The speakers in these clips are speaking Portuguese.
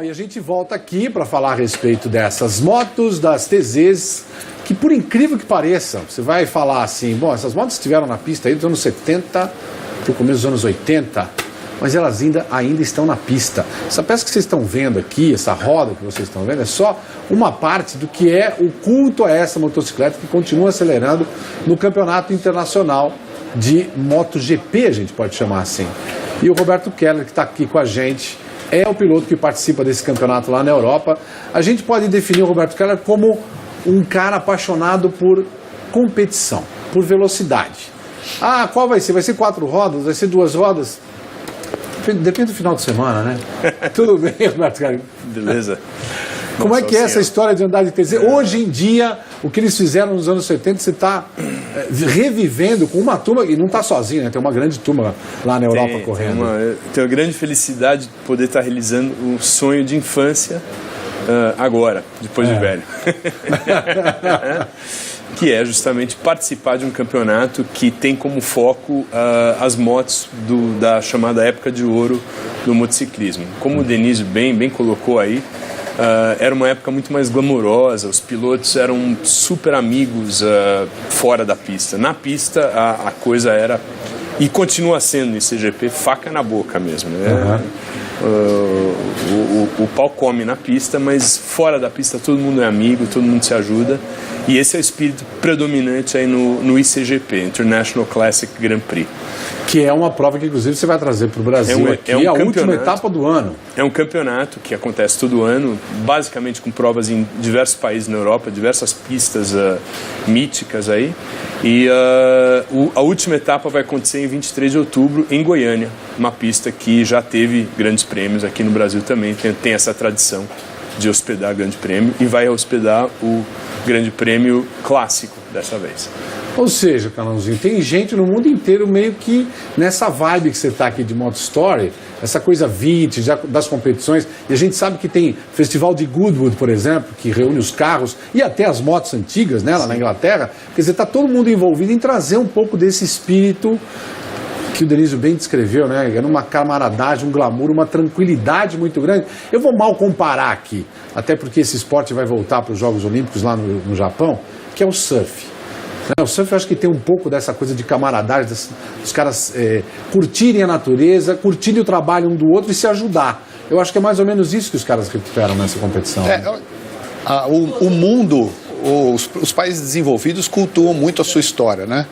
Bom, e a gente volta aqui para falar a respeito dessas motos, das TZs, que por incrível que pareça, você vai falar assim, bom, essas motos estiveram na pista aí dos anos 70 para o começo dos anos 80, mas elas ainda estão na pista. Essa peça que vocês estão vendo aqui, essa roda que vocês estão vendo, é só uma parte do que é o culto a essa motocicleta que continua acelerando no campeonato internacional de MotoGP, a gente pode chamar assim. E o Roberto Keller, que está aqui com a gente, é o piloto que participa desse campeonato lá na Europa. A gente pode definir o Roberto Keller como um cara apaixonado por competição, por velocidade. Ah, qual vai ser? Vai ser 4 rodas? Vai ser 2 rodas? Depende do final de semana, né? Tudo bem, Roberto Keller? Beleza. Como é que é essa história de andar de TZ? Hoje em dia, o que eles fizeram nos anos 70, você está revivendo com uma turma, e não está sozinho, né? Tem uma grande turma lá na Europa correndo. Tenho a grande felicidade de poder estar realizando um sonho de infância agora, depois de velho. Que é justamente participar de um campeonato que tem como foco as motos da chamada época de ouro do motociclismo. Como o Denise bem colocou aí, era uma época muito mais glamourosa, os pilotos eram super amigos fora da pista. Na pista a coisa era, e continua sendo no ICGP, faca na boca mesmo, né? O pau come na pista, mas fora da pista todo mundo é amigo, todo mundo se ajuda, e esse é o espírito predominante aí no ICGP, International Classic Grand Prix. Que é uma prova que, inclusive, você vai trazer para o Brasil aqui, é a última etapa do ano. É um campeonato que acontece todo ano, basicamente com provas em diversos países na Europa, diversas pistas míticas aí. E a última etapa vai acontecer em 23 de outubro, em Goiânia, uma pista que já teve grandes prêmios, aqui no Brasil também tem essa tradição de hospedar grande prêmio, e vai hospedar o grande prêmio clássico dessa vez. Ou seja, Carlãozinho, tem gente no mundo inteiro meio que nessa vibe que você está aqui de Moto Story, essa coisa vintage das competições, e a gente sabe que tem festival de Goodwood, por exemplo, que reúne os carros e até as motos antigas, né, lá na Inglaterra. Quer dizer, está todo mundo envolvido em trazer um pouco desse espírito que o Denísio bem descreveu, né? Era uma camaradagem, um glamour, uma tranquilidade muito grande. Eu vou mal comparar aqui, até porque esse esporte vai voltar para os Jogos Olímpicos lá no Japão, que é o surf. O surf, eu acho que tem um pouco dessa coisa de camaradagem, dos caras curtirem a natureza, curtirem o trabalho um do outro e se ajudar. Eu acho que é mais ou menos isso que os caras recuperam nessa competição. O mundo, os países desenvolvidos cultuam muito a sua história, né?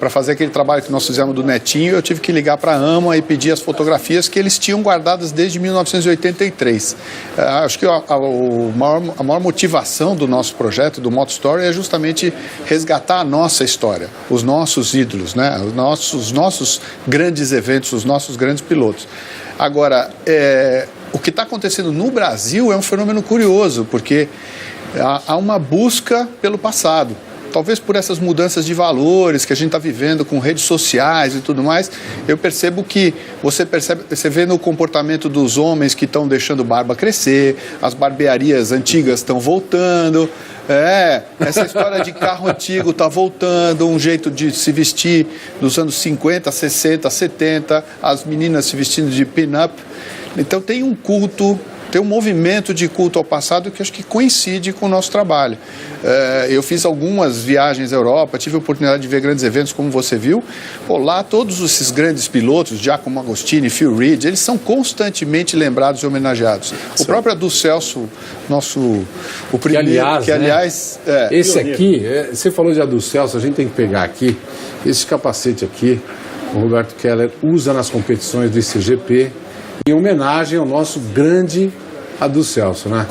Para fazer aquele trabalho que nós fizemos do Netinho, eu tive que ligar para a AMA e pedir as fotografias que eles tinham guardadas desde 1983. Acho que a maior motivação do nosso projeto, do Moto Story, é justamente resgatar a nossa história, os nossos ídolos, né? Os nossos grandes eventos, os nossos grandes pilotos. Agora, o que está acontecendo no Brasil é um fenômeno curioso, porque há uma busca pelo passado. Talvez por essas mudanças de valores que a gente está vivendo com redes sociais e tudo mais, eu percebo que você vê no comportamento dos homens que estão deixando barba crescer, as barbearias antigas estão voltando, essa história de carro antigo está voltando, um jeito de se vestir dos anos 50, 60, 70, as meninas se vestindo de pin-up. Então tem um culto, tem um movimento de culto ao passado que acho que coincide com o nosso trabalho. Eu fiz algumas viagens à Europa, tive a oportunidade de ver grandes eventos, como você viu. Lá todos esses grandes pilotos, Giacomo Agostini, Phil Reed, eles são constantemente lembrados e homenageados. O próprio Adu Celso, o primeiro, que aliás... Esse aqui, você falou de Adu Celso, a gente tem que pegar aqui, esse capacete aqui, o Roberto Keller usa nas competições do ICGP, em homenagem ao nosso grande Adu Celso, né?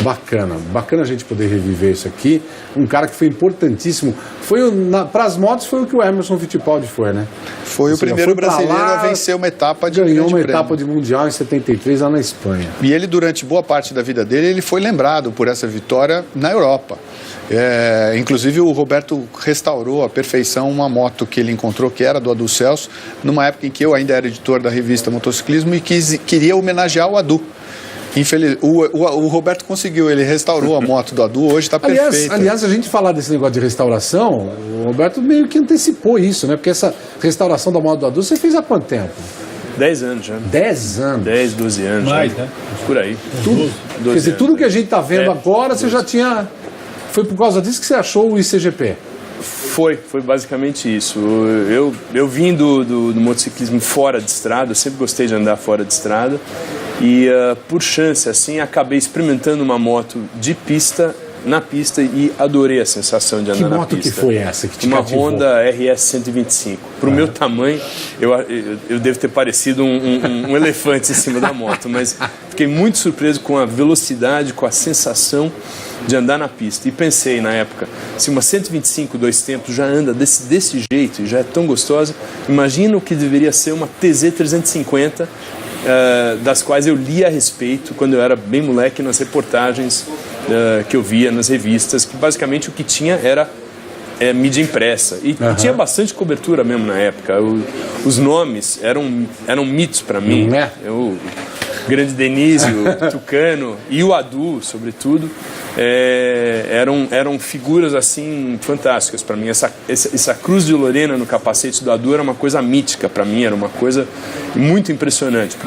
Bacana a gente poder reviver isso aqui. Um cara que foi importantíssimo. Para as motos foi o que o Emerson Fittipaldi foi, né? Foi o primeiro brasileiro a vencer uma etapa de Ganhou uma etapa de mundial em 73 lá na Espanha. E ele, durante boa parte da vida dele, ele foi lembrado por essa vitória na Europa. Inclusive o Roberto restaurou à perfeição uma moto que ele encontrou, que era do Adu Celso, numa época em que eu ainda era editor da revista Motociclismo e queria homenagear o Adu. O Roberto conseguiu, ele restaurou a moto do Adu, hoje está perfeita. Aliás, a gente falar desse negócio de restauração, o Roberto meio que antecipou isso, né? Porque essa restauração da moto do Adu você fez há quanto tempo? 10 anos já. 10 anos? 10, 12 anos. Mais, já. né? Por aí. Tudo, quer dizer, tudo que a gente está vendo agora, você 12. já tinha... Foi por causa disso que você achou o ICGP? Foi basicamente isso. Eu vim do motociclismo fora de estrada, eu sempre gostei de andar fora de estrada. E por chance, assim, acabei experimentando uma moto de pista, na pista, e adorei a sensação de andar na pista. Que moto que foi essa que te Uma cativou? Honda RS 125. Para o meu tamanho, eu devo ter parecido um elefante em cima da moto, mas fiquei muito surpreso com a velocidade, com a sensação de andar na pista. E pensei na época, se uma 125 2 tempos já anda desse jeito e já é tão gostosa, imagina o que deveria ser uma TZ 350, das quais eu li a respeito quando eu era bem moleque nas reportagens que eu via nas revistas, que basicamente o que tinha era mídia impressa. E tinha bastante cobertura mesmo na época. Os nomes eram mitos para mim. Não é? O grande Denizio, Tucano e o Adu, sobretudo, eram figuras assim fantásticas para mim. Essa cruz de Lorena no capacete do Adu era uma coisa mítica para mim, era uma coisa muito impressionante.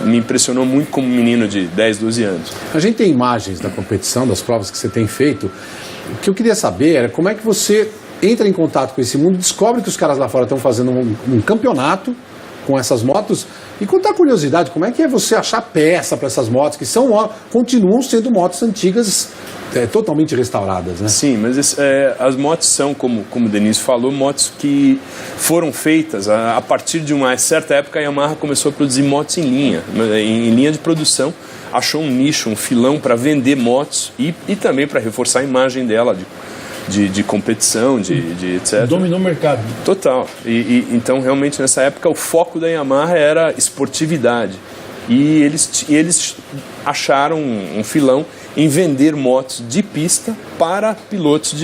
Me impressionou muito como menino de 10, 12 anos. A gente tem imagens da competição, das provas que você tem feito. O que eu queria saber era como é que você entra em contato com esse mundo, descobre que os caras lá fora estão fazendo um campeonato com essas motos, e contar curiosidade, como é que é você achar peça para essas motos, que continuam sendo motos antigas, totalmente restauradas, né? Sim, mas as motos são, como o Denise falou, motos que foram feitas a partir de uma certa época. A Yamaha começou a produzir motos em linha de produção, achou um nicho, um filão para vender motos e também para reforçar a imagem dela de competição, de etc. Dominou o mercado. Total. Então, realmente, nessa época, o foco da Yamaha era esportividade. E eles acharam um filão em vender motos de pista para pilotos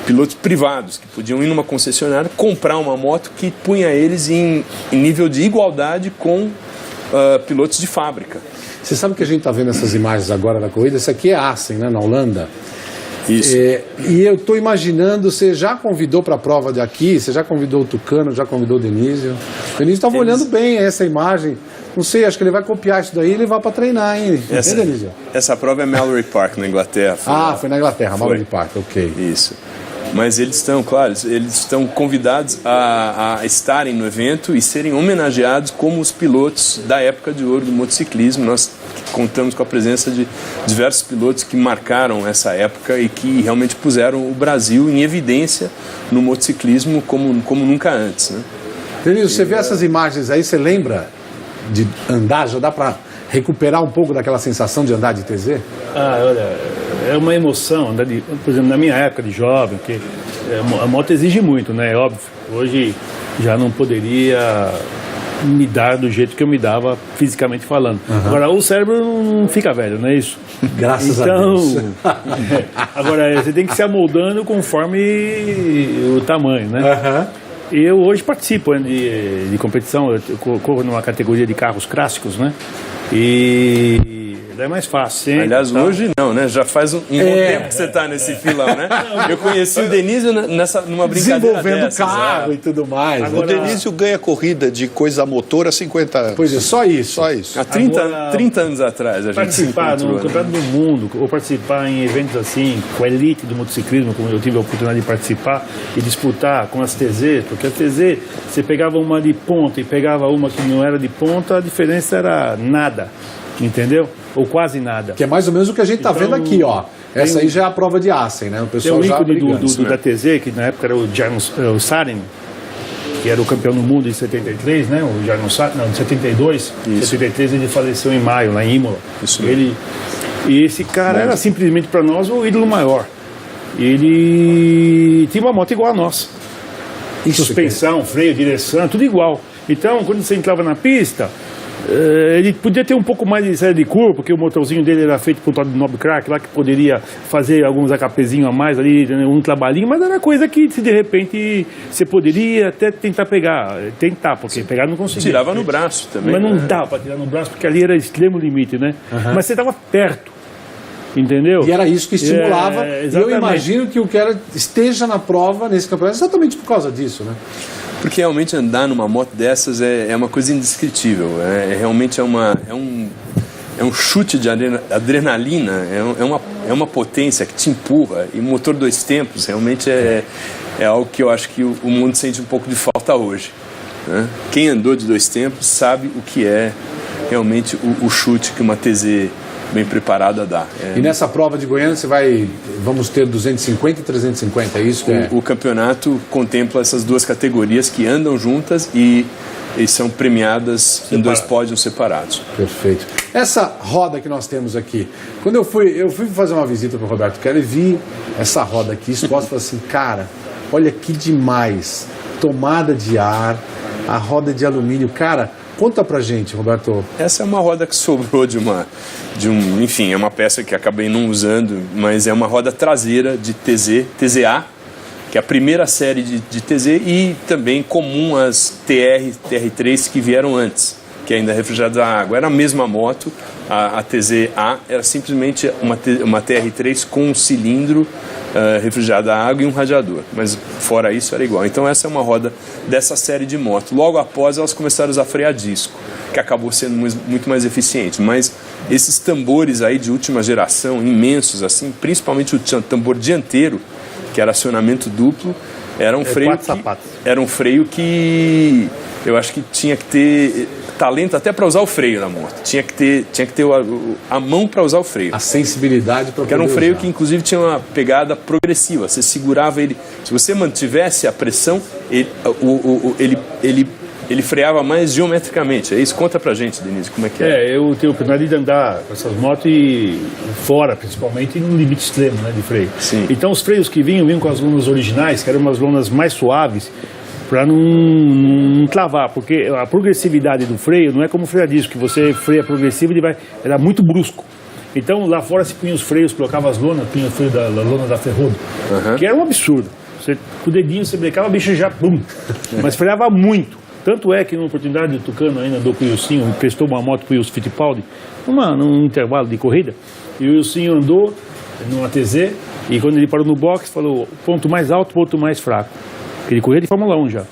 pilotos privados, que podiam ir numa concessionária, comprar uma moto que punha eles em nível de igualdade com pilotos de fábrica. Você sabe que a gente está vendo essas imagens agora da corrida? Essa aqui é Assen, né, na Holanda. Isso. E eu estou imaginando, você já convidou para a prova de aqui, você já convidou o Tucano, já convidou o Denizio. O Denizio estava olhando bem essa imagem. Não sei, acho que ele vai copiar isso daí e levar para treinar, hein? Essa prova é Mallory Park, na Inglaterra. Foi na Inglaterra, Mallory Park, ok. Isso. Mas eles estão convidados a estarem no evento e serem homenageados como os pilotos da época de ouro do motociclismo. Nós contamos com a presença de diversos pilotos que marcaram essa época e que realmente puseram o Brasil em evidência no motociclismo como nunca antes, né? Denizio, você vê essas imagens aí, você lembra de andar? Já dá para recuperar um pouco daquela sensação de andar de TZ? Olha, é uma emoção andar por exemplo, na minha época de jovem, que a moto exige muito, né? É óbvio. Hoje já não poderia me dar do jeito que eu me dava fisicamente falando. Agora, o cérebro não fica velho, não é isso? Graças a Deus. Agora, você tem que se amoldando conforme o tamanho, né? Eu hoje participo de competição, eu corro numa categoria de carros clássicos, né? E é mais fácil, hein? Aliás, hoje não, né? Já faz um bom tempo que você está nesse filão, né? Eu conheci o Denizio numa brincadeira desenvolvendo carro e tudo mais. Agora, o Denizio ganha corrida de coisa a motor há 50 anos. Pois é, só isso. Há 30 anos atrás a gente participar no Campeonato do Mundo, ou participar em eventos assim, com a elite do motociclismo, como eu tive a oportunidade de participar, e disputar com as TZ, porque a TZ, você pegava uma de ponta e pegava uma que não era de ponta, a diferença era nada, entendeu? Ou quase nada. Que é mais ou menos o que a gente está vendo aqui, ó. Essa aí já é a prova de Assen, né? O pessoal tem já ícone da TZ, que na época era o Sarin, que era o campeão do mundo em 73, né? O Jarno Sarin, não, em 72. Em 73 ele faleceu em maio, lá em Imola. E esse cara era simplesmente para nós o ídolo maior. Ele tinha uma moto igual a nossa. Suspensão, freio, direção, tudo igual. Então, quando você entrava na pista, ele podia ter um pouco mais de série de curva, porque o motorzinho dele era feito por um tal de Nob Crack lá, que poderia fazer alguns AKPzinhos a mais ali, um trabalhinho, mas era coisa que, se de repente, você poderia até tentar pegar. Tentar, porque pegar não conseguia. Tirava no braço também. Mas não dava para tirar no braço, porque ali era extremo limite, né? Mas você estava perto. entendeu? E era isso que estimulava. E eu imagino que o cara esteja na prova nesse campeonato exatamente por causa disso, né? Porque realmente andar numa moto dessas é uma coisa indescritível. Realmente é um chute de adrenalina, é uma potência que te empurra. E motor 2 tempos realmente é algo que eu acho que o mundo sente um pouco de falta hoje, né? Quem andou de 2 tempos sabe o que é realmente o chute que uma TZ bem preparada dá. E nessa prova de Goiânia vamos ter 250 e 350, é isso? O campeonato contempla essas duas categorias que andam juntas e são premiadas em 2 pódios separados. Perfeito. Essa roda que nós temos aqui, quando eu fui fazer uma visita para o Roberto Keller e vi essa roda aqui exposta, falei assim, cara, olha que demais, tomada de ar, a roda de alumínio, cara, conta pra gente, Roberto. Essa é uma roda que sobrou enfim, é uma peça que acabei não usando, mas é uma roda traseira de TZA, que é a primeira série de TZ e também comum às TR3 que vieram antes, que ainda é refrigerada a água. Era a mesma moto, a TZA era simplesmente uma TR3 com um cilindro refrigerado a água e um radiador, mas fora isso era igual. Então essa é uma roda dessa série de moto. Logo após elas começaram a usar freio a disco, que acabou sendo muito mais eficiente, mas esses tambores aí de última geração, imensos assim, principalmente o tambor dianteiro, que era acionamento duplo, era um freio que eu acho que tinha que ter talento até para usar o freio na moto. Tinha que ter a mão para usar o freio. A sensibilidade para poder era um freio usar. Que inclusive tinha uma pegada progressiva. Você segurava ele, se você mantivesse a pressão, ele freava mais geometricamente. É isso? Conta pra gente, Denise, como é que é. Eu tenho a oportunidade de andar com essas motos e fora, principalmente, no limite extremo, né, de freio. Sim. Então os freios que vinham com as lonas originais, que eram umas lonas mais suaves, para não travar, porque a progressividade do freio não é como o freio a disco, que você freia progressivo e era muito brusco. Então lá fora se punha os freios, colocava as lonas, punha o freio da lona da Ferrodo, que era um absurdo. Você, com o dedinho você brecava, a bicha já pum, mas freava muito. Tanto é que numa oportunidade o Tucano ainda andou com o Wilsinho, prestou uma moto para o Wilson Fittipaldi, num intervalo de corrida, e o Wilsinho andou numa TZ, e quando ele parou no box, falou ponto mais alto, ponto mais fraco. Ele corria de Fórmula 1 já.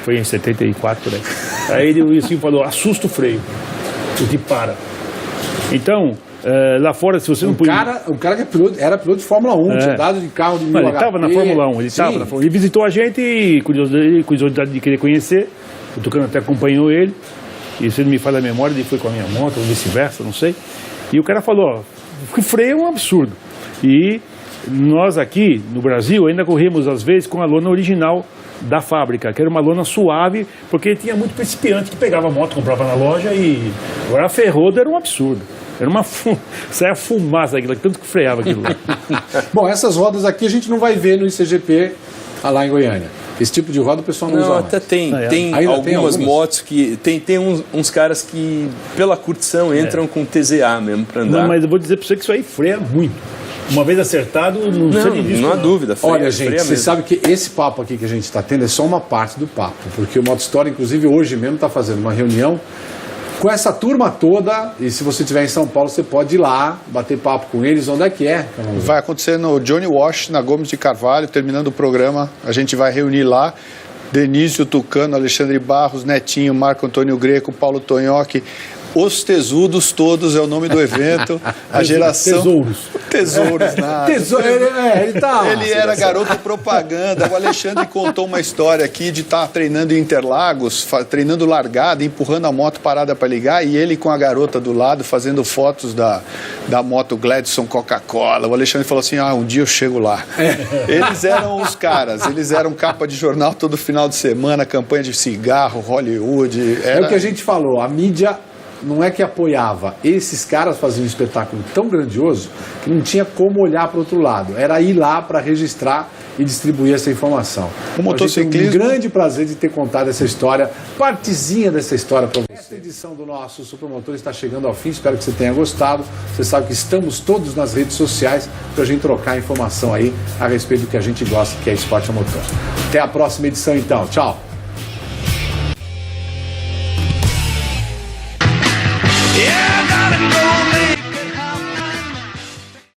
Foi em 74, por aí. Aí o Wilson falou, assusta o freio. O que para. Então, lá fora, se você não podia... O cara que era piloto de Fórmula 1, tinha dado de carro de 1000 Ele estava na Fórmula 1, ele visitou a gente e curiosidade de querer conhecer. O Tucano até acompanhou ele. E se ele me fala a memória, ele foi com a minha moto, ou vice-versa, não sei. E o cara falou, que freio é um absurdo. E nós aqui, no Brasil, ainda corremos às vezes com a lona original da fábrica, que era uma lona suave, porque tinha muito principiante que pegava a moto, comprava na loja e... Agora a Ferrodo era um absurdo. Era saia fumaça aquilo, tanto que freava aquilo lá. Bom, essas rodas aqui a gente não vai ver no ICGP lá em Goiânia. Esse tipo de roda o pessoal não usa mais. Até tem algumas motos que... Tem uns caras que, pela curtição, entram com TZA mesmo para andar. Não, mas eu vou dizer para você que isso aí freia muito. Uma vez acertado, não há dúvida. Olha, gente, você sabe que esse papo aqui que a gente está tendo é só uma parte do papo, porque o Moto História, inclusive, hoje mesmo está fazendo uma reunião com essa turma toda, e se você estiver em São Paulo, você pode ir lá, bater papo com eles. Onde é que é? Vai acontecer no Johnny Walsh, na Gomes de Carvalho, terminando o programa, a gente vai reunir lá Denísio Tucano, Alexandre Barros, Netinho, Marco Antônio Greco, Paulo Tonhoque. Os Tesudos todos é o nome do evento. A geração... Tesouros, nada. Ele era garoto propaganda. O Alexandre contou uma história aqui de estar treinando em Interlagos, treinando largada, empurrando a moto parada para ligar, e ele com a garota do lado fazendo fotos da moto Gladson Coca-Cola. O Alexandre falou assim, um dia eu chego lá. Eles eram os caras, eles eram capa de jornal todo final de semana, campanha de cigarro, Hollywood. É o que a gente falou, a mídia... Não é que apoiava, esses caras faziam um espetáculo tão grandioso que não tinha como olhar para o outro lado. Era ir lá para registrar e distribuir essa informação. O motociclismo... Um grande prazer de ter contado essa história, partezinha dessa história para você. Esta edição do nosso Supermotor está chegando ao fim, espero que você tenha gostado. Você sabe que estamos todos nas redes sociais para a gente trocar informação aí a respeito do que a gente gosta, que é esporte a motor. Até a próxima edição então, tchau!